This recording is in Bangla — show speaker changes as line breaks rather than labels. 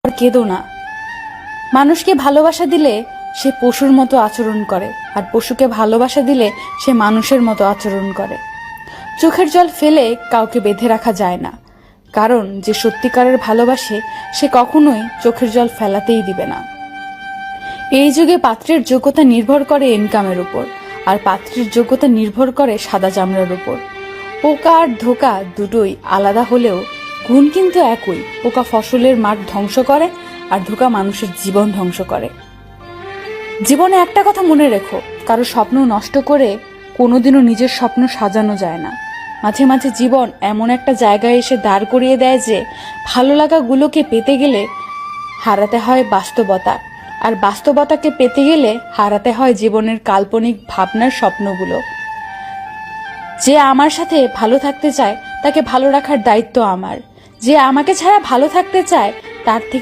আর কেঁদো না। মানুষকে ভালোবাসা দিলে সে পশুর মতো আচরণ করে, আর পশুকে ভালোবাসা দিলে সে মানুষের মতো আচরণ করে। চোখের জল ফেলে কাউকে বেঁধে রাখা যায় না, কারণ যে সত্যিকারের ভালোবাসে সে কখনোই চোখের জল ফেলাতেই দিবে না। এই যুগে পাত্রের যোগ্যতা নির্ভর করে ইনকামের উপর, আর পাত্রের যোগ্যতা নির্ভর করে সাদা চামড়ার উপর। পোকা আর ধোকা দুটোই আলাদা হলেও গুণ কিন্তু একই। পোকা ফসলের মাঠ ধ্বংস করে, আর ধোকা মানুষের জীবন ধ্বংস করে। জীবনে একটা কথা মনে রেখো, কারো স্বপ্ন নষ্ট করে কোনোদিনও নিজের স্বপ্ন সাজানো যায় না। মাঝে মাঝে জীবন এমন একটা জায়গায় এসে দাঁড় করিয়ে দেয় যে ভালো লাগাগুলোকে পেতে গেলে হারাতে হয় বাস্তবতা, আর বাস্তবতাকে পেতে গেলে হারাতে হয় জীবনের কাল্পনিক ভাবনার স্বপ্নগুলো। যে আমার সাথে ভালো থাকতে চায় তাকে ভালো রাখার দায়িত্ব আমার। যে আমাকে ছাড়া ভালো থাকতে চায় তার থেকে